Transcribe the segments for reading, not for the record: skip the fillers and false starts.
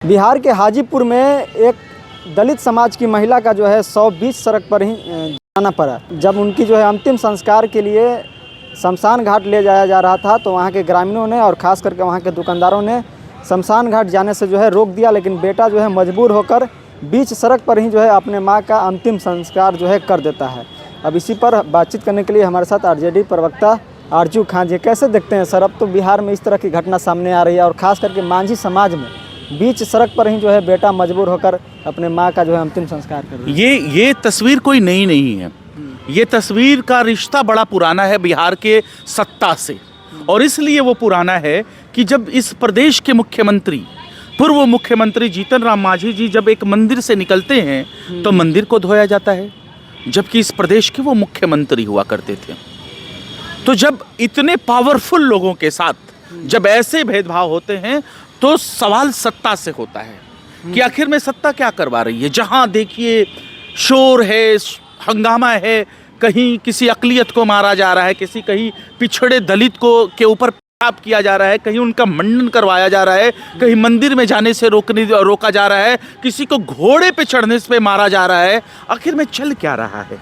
बिहार के हाजीपुर में एक दलित समाज की महिला का जो है 120 सड़क पर ही जाना पड़ा। जब उनकी जो है अंतिम संस्कार के लिए शमशान घाट ले जाया जा रहा था तो वहाँ के ग्रामीणों ने और ख़ास करके वहाँ के दुकानदारों ने शमशान घाट जाने से जो है रोक दिया, लेकिन बेटा जो है मजबूर होकर बीच सड़क पर ही जो है अपने माँ का अंतिम संस्कार जो है कर देता है। अब इसी पर बातचीत करने के लिए हमारे साथ आरजेडी प्रवक्ता आरजू खान जी। कैसे देखते हैं सर, अब तो बिहार में इस तरह की घटना सामने आ रही है और ख़ास करके मांझी समाज में बीच सड़क पर ही जो है बेटा मजबूर होकर अपने माँ का जो है अंतिम संस्कार कर रहा है। ये तस्वीर कोई नई नहीं है। ये तस्वीर का रिश्ता बड़ा पुराना है बिहार के सत्ता से, और इसलिए वो पुराना है कि जब इस प्रदेश के मुख्यमंत्री, पूर्व मुख्यमंत्री जीतन राम मांझी जी जब एक मंदिर से निकलते हैं तो मंदिर को धोया जाता है, जबकि इस प्रदेश के वो मुख्यमंत्री हुआ करते थे। तो जब इतने पावरफुल लोगों के साथ जब ऐसे भेदभाव होते हैं तो सवाल सत्ता से होता है कि आखिर में सत्ता क्या करवा रही है। जहां देखिए शोर है, हंगामा है, कहीं किसी अकलियत को मारा जा रहा है, कहीं पिछड़े दलित को के ऊपर पेशाब किया जा रहा है, कहीं उनका मंडन करवाया जा रहा है, कहीं मंदिर में जाने से रोका जा रहा है, किसी को घोड़े पे चढ़ने से मारा जा रहा है। आखिर में चल क्या रहा है,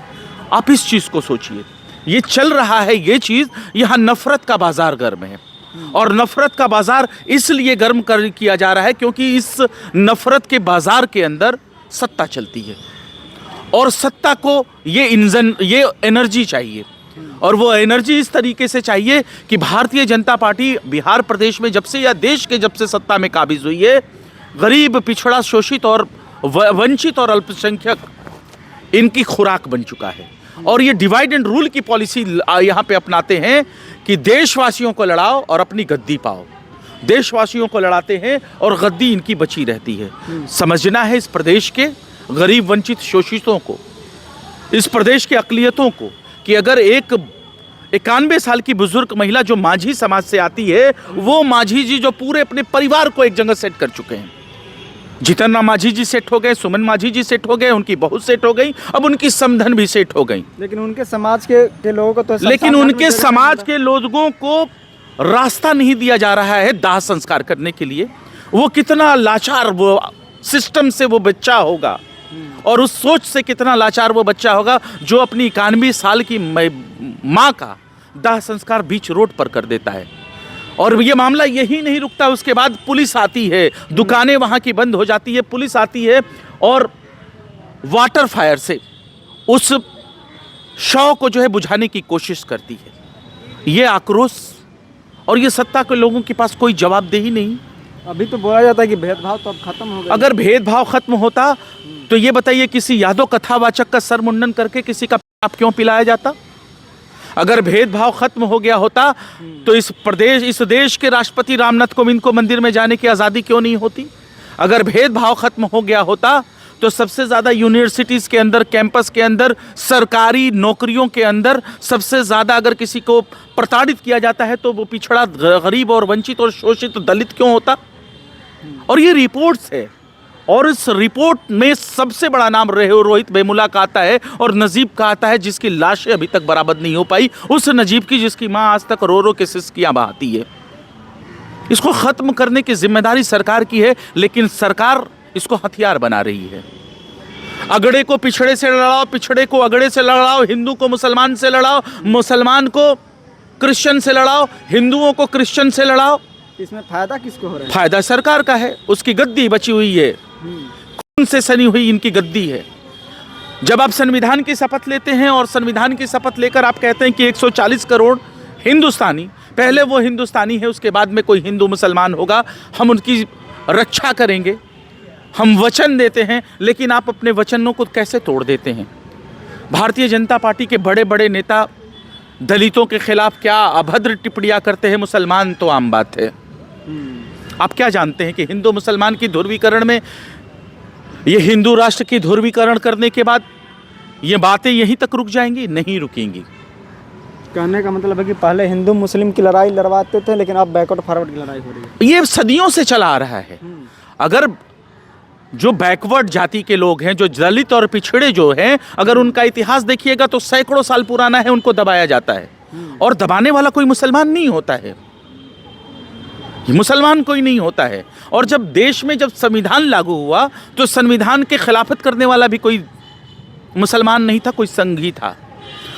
आप इस चीज को सोचिए। ये चल रहा है, ये चीज यहाँ नफरत का बाजार गर्म है, और नफरत का बाजार इसलिए गर्म किया जा रहा है क्योंकि इस नफरत के बाजार के अंदर सत्ता चलती है, और सत्ता को ये एनर्जी चाहिए, और वो एनर्जी इस तरीके से चाहिए कि भारतीय जनता पार्टी बिहार प्रदेश में जब से या देश के जब से सत्ता में काबिज हुई है, गरीब, पिछड़ा, शोषित और वंचित और अल्पसंख्यक इनकी खुराक बन चुका है। और ये डिवाइड एंड रूल की पॉलिसी यहाँ पे अपनाते हैं कि देशवासियों को लड़ाओ और अपनी गद्दी पाओ। देशवासियों को लड़ाते हैं और गद्दी इनकी बची रहती है। समझना है इस प्रदेश के गरीब, वंचित, शोषितों को, इस प्रदेश के अकलियतों को कि अगर एक 91 साल की बुजुर्ग महिला जो मांझी समाज से आती है, वो मांझी जी जो पूरे अपने परिवार को एक जगह सेट कर चुके हैं। जीतन राम मांझी जी सेट हो गए, सुमन मांझी जी सेट हो गए, उनकी बहू सेट हो गई, अब उनकी समधन भी सेट हो गई। लेकिन उनके समाज के लोगों को तो लेकिन उनके समाज के लोगों को रास्ता नहीं दिया जा रहा है दाह संस्कार करने के लिए। वो कितना लाचार वो सिस्टम से वो बच्चा होगा, और उस सोच से कितना लाचार वो बच्चा होगा जो अपनी 91 साल की माँ का दाह संस्कार बीच रोड पर कर देता है। और ये मामला यही नहीं रुकता, उसके बाद पुलिस आती है, दुकानें वहाँ की बंद हो जाती है, पुलिस आती है और वाटर फायर से उस शव को जो है बुझाने की कोशिश करती है। ये आक्रोश और ये सत्ता के लोगों के पास कोई जवाबदेही नहीं। अभी तो बोला जाता है कि भेदभाव तो अब खत्म हो गया। अगर भेदभाव खत्म होता तो ये बताइए किसी यादव कथावाचक का सर मुंडन करके किसी का पेशाब क्यों पिलाया जाता? अगर भेदभाव खत्म हो गया होता तो इस देश के राष्ट्रपति रामनाथ कोविंद को मंदिर में जाने की आज़ादी क्यों नहीं होती? अगर भेदभाव खत्म हो गया होता तो सबसे ज़्यादा यूनिवर्सिटीज़ के अंदर, कैंपस के अंदर, सरकारी नौकरियों के अंदर सबसे ज़्यादा अगर किसी को प्रताड़ित किया जाता है तो वो पिछड़ा, गरीब और वंचित और शोषित दलित क्यों होता? और ये रिपोर्ट्स है, और इस रिपोर्ट में सबसे बड़ा नाम रोहित वेमुला का आता है और नजीब का आता है, जिसकी लाशें अभी तक बरामद नहीं हो पाई। उस नजीब की जिसकी माँ आज तक रो रो के सिसकियां बहाती है। इसको खत्म करने की जिम्मेदारी सरकार की है, लेकिन सरकार इसको हथियार बना रही है। अगड़े को पिछड़े से लड़ाओ, पिछड़े को अगड़े से लड़ाओ, हिंदू को मुसलमान से लड़ाओ, मुसलमान को क्रिश्चियन से लड़ाओ, हिंदुओं को क्रिश्चियन से लड़ाओ। इसमें फायदा किसको हो रहा है? फायदा सरकार का है, उसकी गद्दी बची हुई है, खून से सनी हुई इनकी गद्दी है। जब आप संविधान की शपथ लेते हैं और संविधान की शपथ लेकर आप कहते हैं कि 140 करोड़ हिंदुस्तानी, पहले वो हिंदुस्तानी है, उसके बाद में कोई हिंदू मुसलमान होगा, हम उनकी रक्षा करेंगे, हम वचन देते हैं, लेकिन आप अपने वचनों को कैसे तोड़ देते हैं? भारतीय जनता पार्टी के बड़े बड़े नेता दलितों के खिलाफ क्या अभद्र टिप्पणियां करते हैं, मुसलमान तो आम बात है। आप क्या जानते हैं कि हिंदू मुसलमान की ध्रुवीकरण में, ये हिंदू राष्ट्र की ध्रुवीकरण करने के बाद ये बातें यहीं तक रुक जाएंगी? नहीं रुकेंगी। कहने का मतलब है कि पहले हिंदू मुस्लिम की लड़ाई लड़वाते थे, लेकिन अब बैकवर्ड फॉरवर्ड की लड़ाई हो रही है। ये सदियों से चला आ रहा है। अगर जो बैकवर्ड जाति के लोग हैं, जो दलित और पिछड़े जो हैं, अगर उनका इतिहास देखिएगा तो सैकड़ों साल पुराना है, उनको दबाया जाता है, और दबाने वाला कोई मुसलमान नहीं होता है। मुसलमान कोई नहीं होता है। और जब देश में जब संविधान लागू हुआ तो संविधान के खिलाफत करने वाला भी कोई मुसलमान नहीं था, कोई संघ ही था।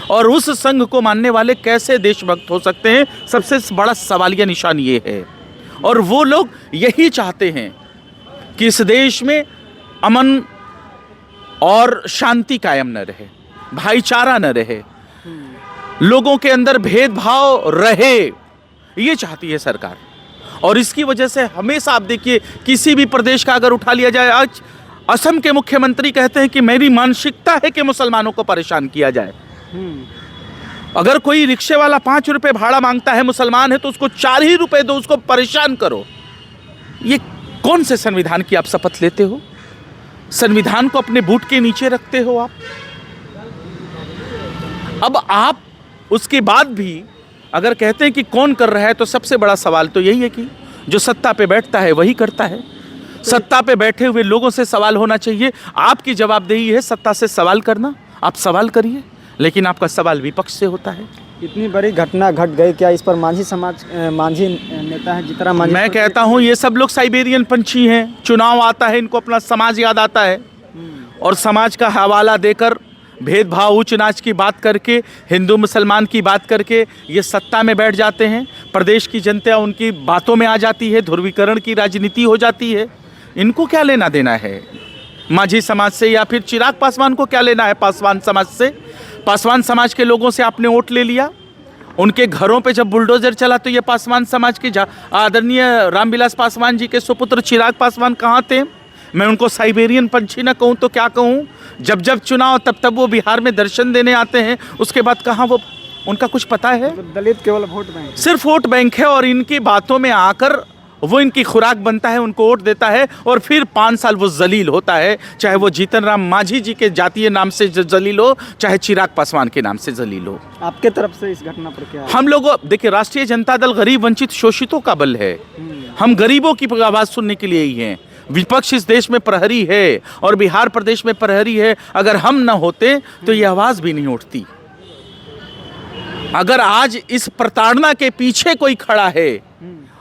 और उस संघ को मानने वाले कैसे देशभक्त हो सकते हैं, सबसे बड़ा सवालिया निशान ये है। और वो लोग यही चाहते हैं कि इस देश में अमन और शांति कायम न रहे, भाईचारा न रहे, लोगों के अंदर भेदभाव रहे, ये चाहती है सरकार। और इसकी वजह से हमेशा आप देखिए, किसी भी प्रदेश का अगर उठा लिया जाए, आज असम के मुख्यमंत्री कहते हैं कि मेरी मानसिकता है कि मुसलमानों को परेशान किया जाए। अगर कोई रिक्शे वाला 5 रुपए भाड़ा मांगता है, मुसलमान है, तो उसको 4 ही रुपए दो, उसको परेशान करो। ये कौन से संविधान की आप शपथ लेते हो? संविधान को अपने बूट के नीचे रखते हो आप। अब आप उसके बाद भी अगर कहते हैं कि कौन कर रहा है, तो सबसे बड़ा सवाल तो यही है कि जो सत्ता पे बैठता है वही करता है। सत्ता पे बैठे हुए लोगों से सवाल होना चाहिए। आपकी जवाबदेही है सत्ता से सवाल करना, आप सवाल करिए, लेकिन आपका सवाल विपक्ष से होता है। इतनी बड़ी घटना घट गई, क्या इस पर मांझी समाज, मांझी नेता है जितना मांझी, मैं कहता हूं ये सब लोग साइबेरियन पंछी हैं। चुनाव आता है, इनको अपना समाज याद आता है, और समाज का हवाला देकर, भेदभाव, ऊंच नीच की बात करके, हिंदू मुसलमान की बात करके ये सत्ता में बैठ जाते हैं। प्रदेश की जनता उनकी बातों में आ जाती है, ध्रुवीकरण की राजनीति हो जाती है। इनको क्या लेना देना है मांझी समाज से, या फिर चिराग पासवान को क्या लेना है पासवान समाज से? पासवान समाज के लोगों से आपने वोट ले लिया, उनके घरों पे जब बुलडोजर चला तो ये पासवान समाज के आदरणीय रामविलास पासवान जी के सुपुत्र चिराग पासवान कहाँ थे? मैं उनको साइबेरियन पंछी ना कहूँ तो क्या कहूँ? जब जब चुनाव तब वो बिहार में दर्शन देने आते हैं, उसके बाद कहाँ वो, उनका कुछ पता है? दलित केवल वोट बैंक, सिर्फ वोट बैंक है, और इनकी बातों में आकर वो इनकी खुराक बनता है, उनको वोट देता है, और फिर 5 साल वो जलील होता है, चाहे वो जीतन राम मांझी जी के जातीय नाम से जलील हो, चाहे चिराग पासवान के नाम से जलील हो। आपके तरफ से इस घटना पर क्या है? हम लोग देखिए, राष्ट्रीय जनता दल गरीब, वंचित, शोषितों का बल है। हम गरीबों की आवाज़ सुनने के लिए ही हैं। विपक्ष इस देश में प्रहरी है, और बिहार प्रदेश में प्रहरी है। अगर हम न होते तो ये आवाज़ भी नहीं उठती। अगर आज इस प्रताड़ना के पीछे कोई खड़ा है,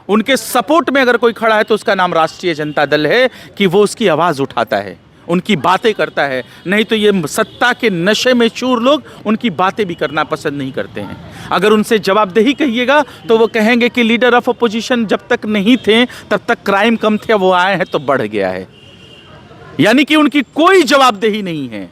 उनके सपोर्ट में अगर कोई खड़ा है, तो उसका नाम राष्ट्रीय जनता दल है, कि वो उसकी आवाज़ उठाता है, उनकी बातें करता है। नहीं तो ये सत्ता के नशे में चूर लोग उनकी बातें भी करना पसंद नहीं करते हैं। अगर उनसे जवाबदेही कहिएगा तो वो कहेंगे कि लीडर ऑफ अपोजिशन जब तक नहीं थे तब तक क्राइम कम थे, वो आए हैं तो बढ़ गया है। यानी कि उनकी कोई जवाबदेही नहीं है,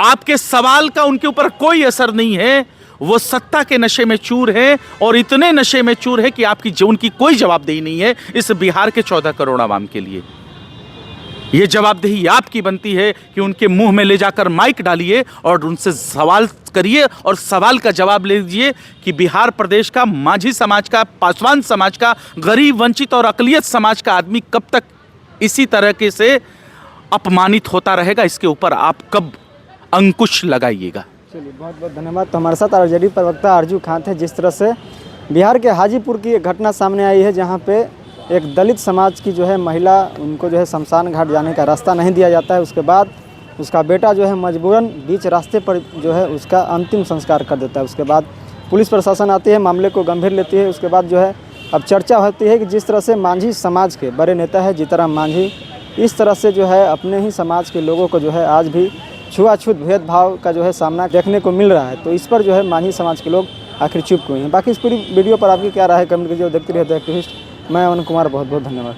आपके सवाल का उनके ऊपर कोई असर नहीं है। वो सत्ता के नशे में चूर है, और इतने नशे में चूर है कि आपकी उनकी कोई जवाबदेही नहीं है इस बिहार के 14 करोड़ आवाम के लिए। ये जवाबदेही आपकी बनती है कि उनके मुंह में ले जाकर माइक डालिए और उनसे सवाल करिए, और सवाल का जवाब ले लीजिए कि बिहार प्रदेश का मांझी समाज का, पासवान समाज का, गरीब, वंचित और अकलियत समाज का आदमी कब तक इसी तरह के से अपमानित होता रहेगा, इसके ऊपर आप कब अंकुश लगाइएगा। चलिए, बहुत बहुत धन्यवाद। तो हमारे साथ आरजेडी प्रवक्ता आरजू खान थे। जिस तरह से बिहार के हाजीपुर की एक घटना सामने आई है, जहाँ पे एक दलित समाज की जो है महिला, उनको जो है शमशान घाट जाने का रास्ता नहीं दिया जाता है। उसके बाद उसका बेटा जो है मजबूरन बीच रास्ते पर जो है उसका अंतिम संस्कार कर देता है। उसके बाद पुलिस प्रशासन आती है, मामले को गंभीर लेती है। उसके बाद जो है अब चर्चा होती है कि जिस तरह से मांझी समाज के बड़े नेता है जीतनराम मांझी, इस तरह से जो है अपने ही समाज के लोगों को जो है आज भी छुआछूत भेदभाव का जो है सामना देखने को मिल रहा है। तो इस पर जो है मांझी समाज के लोग आखिर चुप हुए हैं। बाकी इस पूरी वीडियो पर आपकी क्या राय है कमेंट कीजिए। देखते रहिए द एक्टिविस्ट। मैं अमन कुमार, बहुत बहुत धन्यवाद।